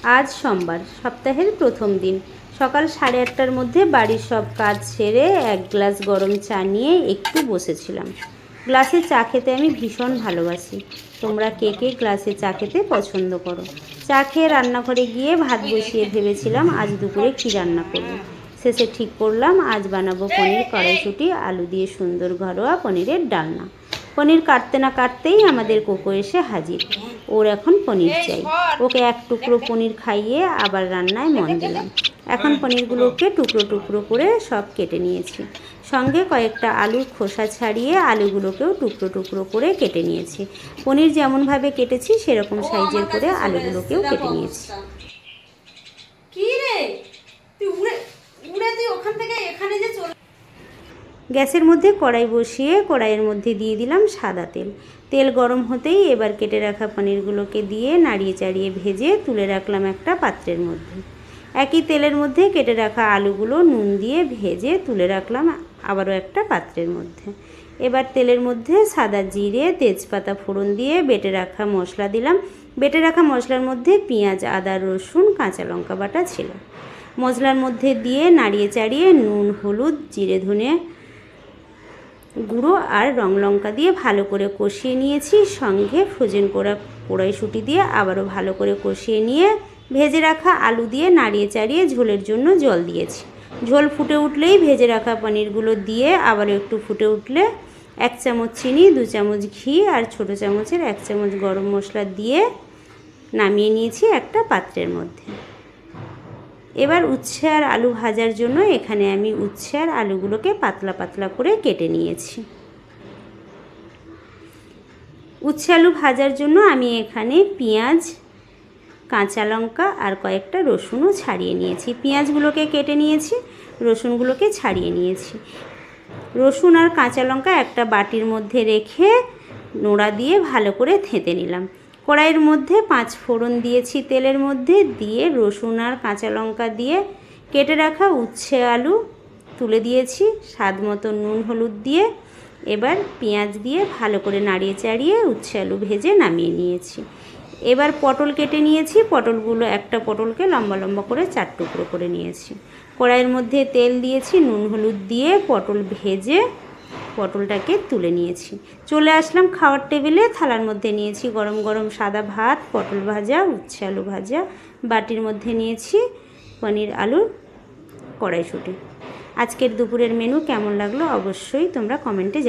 আজ সোমবার, সপ্তাহের প্রথম দিন। সকাল 8:30টার মধ্যে বাড়ির সব কাজ সেরে এক গ্লাস গরম চা নিয়ে একটু বসেছিলাম। গ্লাসে চা খেতে আমি ভীষণ ভালোবাসি। তোমরা কে কে গ্লাসে চা খেতে পছন্দ করো? চা খেয়ে রান্নাঘরে গিয়ে ভাত বসিয়ে ভেবেছিলাম আজ দুপুরে কী রান্না করব। শেষে ঠিক করলাম আজ বানাবো পনির কড়াইশুঁটি আলু দিয়ে সুন্দর ঘরোয়া পনিরের ডালনা। পনির কাটতে না কাটতেই আমাদের কোকো এসে হাজির। ওর এখন পনির চাই। ওকে এক টুকরো পনির খাইয়ে আবার রান্নায় মন দিলাম। এখন পনিরগুলোকে টুকরো টুকরো করে সব কেটে নিয়েছি। সঙ্গে কয়েকটা আলুর খোসা ছাড়িয়ে আলুগুলোকেও টুকরো টুকরো করে কেটে নিয়েছি। পনির যেমনভাবে কেটেছি সেরকম সাইজের করে আলুগুলোকেও কেটে নিয়েছি। গ্যাসের মধ্যে কড়াই বসিয়ে কড়াইয়ের মধ্যে দিয়ে দিলাম সাদা তেল। তেল গরম হতেই এবার কেটে রাখা পনিরগুলোকে দিয়ে নাড়িয়ে চাড়িয়ে ভেজে তুলে রাখলাম একটা পাত্রের মধ্যে। একই তেলের মধ্যে কেটে রাখা আলুগুলো নুন দিয়ে ভেজে তুলে রাখলাম আবারও একটা পাত্রের মধ্যে। এবার তেলের মধ্যে সাদা জিরে তেজপাতা ফোড়ন দিয়ে বেটে রাখা মশলা দিলাম। বেটে রাখা মশলার মধ্যে পেঁয়াজ আদা রসুন কাঁচা লঙ্কা বাটা ছিল। মশলার মধ্যে দিয়ে নাড়িয়ে চাড়িয়ে নুন হলুদ জিরে ধনে গুঁড়ো আর রং লঙ্কা দিয়ে ভালো করে কষিয়ে নিয়েছি। সঙ্গে ফ্রোজেন করা কড়াইশুঁটি দিয়ে আবারও ভালো করে কষিয়ে নিয়ে ভেজে রাখা আলু দিয়ে নাড়িয়ে চাড়িয়ে ঝোলের জন্য জল দিয়েছি। ঝোল ফুটে উঠলেই ভেজে রাখা পনিরগুলো দিয়ে আবারও একটু ফুটে উঠলে 1 চামচ চিনি 2 চামচ ঘি আর ছোটো চামচের 1 চামচ গরম মশলা দিয়ে নামিয়ে নিয়েছি একটা পাত্রের মধ্যে। এবার উচ্ছে আর আলু ভাজার জন্য এখানে আমি উচ্ছে আর আলুগুলোকে পাতলা পাতলা করে কেটে নিয়েছি। উচ্ছে আলু ভাজার জন্য আমি এখানে পেঁয়াজ কাঁচা লঙ্কা আর কয়েকটা রসুনও ছাড়িয়ে নিয়েছি। পেঁয়াজগুলোকে কেটে নিয়েছি, রসুনগুলোকে ছাড়িয়ে নিয়েছি। রসুন আর কাঁচা লঙ্কা একটা বাটির মধ্যে রেখে নোড়া দিয়ে ভালো করে থেঁতে নিলাম। কড়াইয়ের মধ্যে 5 ফোড়ন দিয়েছি তেলের মধ্যে, দিয়ে রসুন আর কাঁচা লঙ্কা দিয়ে কেটে রাখা উচ্ছে আলু তুলে দিয়েছি। স্বাদ মতো নুন হলুদ দিয়ে এবার পেঁয়াজ দিয়ে ভালো করে নাড়িয়ে চাড়িয়ে উচ্ছে আলু ভেজে নামিয়ে নিয়েছি। এবার পটল কেটে নিয়েছি। পটলগুলো একটা পটলকে লম্বা লম্বা করে 4 টুকরো করে নিয়েছি। কড়াইয়ের মধ্যে তেল দিয়েছি, নুন হলুদ দিয়ে পটল ভেজে পটলটাকে তুলে নিয়েছি। চলে আসলাম খাওয়ার টেবিলে। থালার মধ্যে নিয়েছি গরম গরম সাদা ভাত, পটল ভাজা, উচ্ছে আলু ভাজা। বাটির মধ্যে নিয়েছি পনির আলুর কড়াইশুঁটি। আজকের দুপুরের মেনু কেমন লাগলো অবশ্যই তোমরা কমেন্টে জানিও।